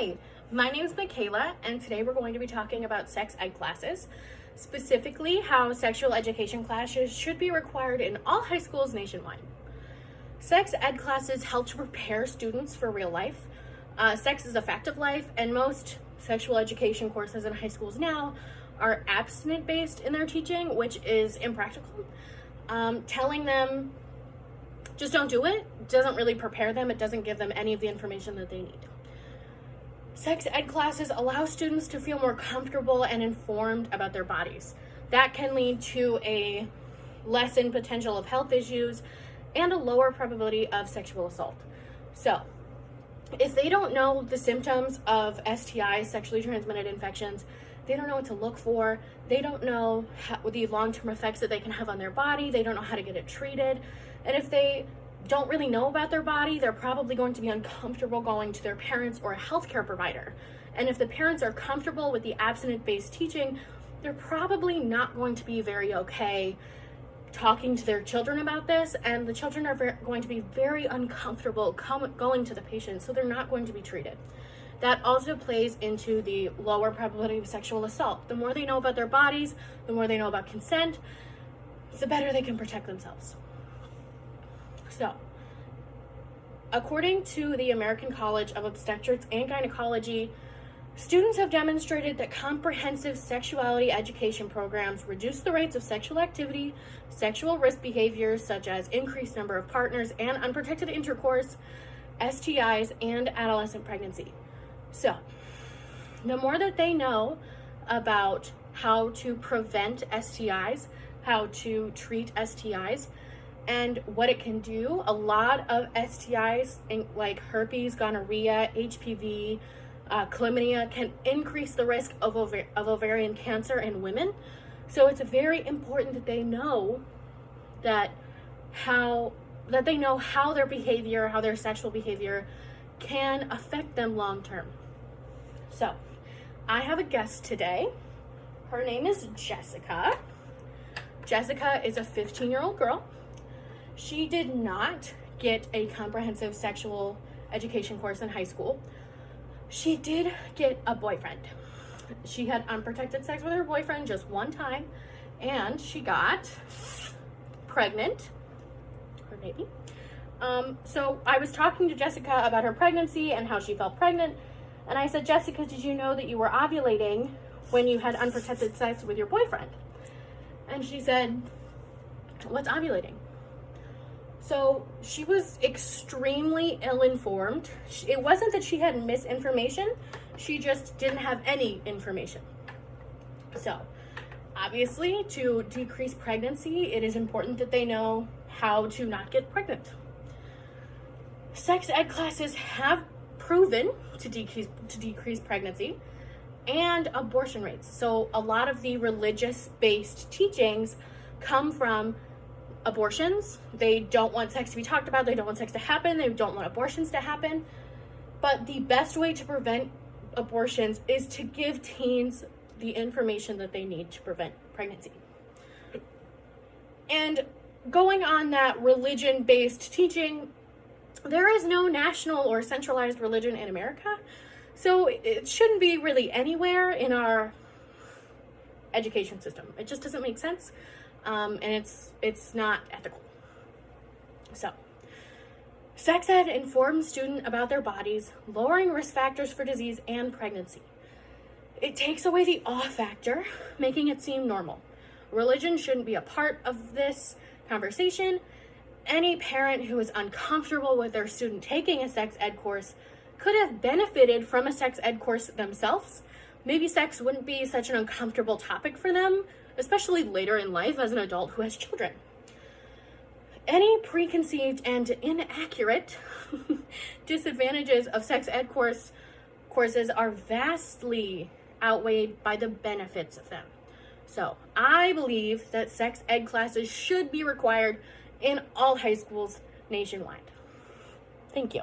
Hi, my name is Michaela, and today we're going to be talking about sex ed classes, specifically how sexual education classes should be required in all high schools nationwide. Sex ed classes help to prepare students for real life. Sex is a fact of life, and most sexual education courses in high schools now are abstinent-based in their teaching, which is impractical. Telling them just don't do it doesn't really prepare them. It doesn't give them any of the information that they need. Sex ed classes allow students to feel more comfortable and informed about their bodies. That can lead to a lessened potential of health issues and a lower probability of sexual assault. So, if they don't know the symptoms of STIs, sexually transmitted infections, they don't know what to look for, they don't know the long-term effects that they can have on their body, they don't know how to get it treated, and if they don't really know about their body, they're probably going to be uncomfortable going to their parents or a healthcare provider. And if the parents are comfortable with the abstinent-based teaching, they're probably not going to be very okay talking to their children about this, and the children are going to be very uncomfortable going to the patient, so they're not going to be treated. That also plays into the lower probability of sexual assault. The more they know about their bodies, the more they know about consent, the better they can protect themselves. So, according to the American College of Obstetrics and Gynecology, students have demonstrated that comprehensive sexuality education programs reduce the rates of sexual activity, sexual risk behaviors such as increased number of partners and unprotected intercourse, STIs, and adolescent pregnancy. So, the more that they know about how to prevent STIs, how to treat STIs, and what it can do, a lot of STIs like herpes, gonorrhea, HPV, chlamydia can increase the risk of ovarian cancer in women. So it's very important that they know how their behavior, how their sexual behavior can affect them long term. So I have a guest today. Her name is Jessica. Jessica is a 15-year-old girl. She did not get a comprehensive sexual education course in high school. She did get a boyfriend. She had unprotected sex with her boyfriend just one time, and she got pregnant, her baby. So I was talking to Jessica about her pregnancy and how she felt pregnant, and I said, Jessica, did you know that you were ovulating when you had unprotected sex with your boyfriend? And she said, what's ovulating? So she was extremely ill-informed. It wasn't that she had misinformation, she just didn't have any information. So obviously, to decrease pregnancy, it is important that they know how to not get pregnant. Sex ed classes have proven to decrease pregnancy and abortion rates. So a lot of the religious-based teachings come from abortions. They don't want sex to be talked about. They don't want sex to happen. They don't want abortions to happen. But the best way to prevent abortions is to give teens the information that they need to prevent pregnancy. And going on that religion-based teaching, there is no national or centralized religion in America. So it shouldn't be really anywhere in our education system. It just doesn't make sense. And it's not ethical. So, sex ed informs students about their bodies, lowering risk factors for disease and pregnancy. It takes away the awe factor, making it seem normal. Religion shouldn't be a part of this conversation. Any parent who is uncomfortable with their student taking a sex ed course could have benefited from a sex ed course themselves. Maybe sex wouldn't be such an uncomfortable topic for them, especially later in life as an adult who has children. Any preconceived and inaccurate disadvantages of sex ed courses are vastly outweighed by the benefits of them. So I believe that sex ed classes should be required in all high schools nationwide. Thank you.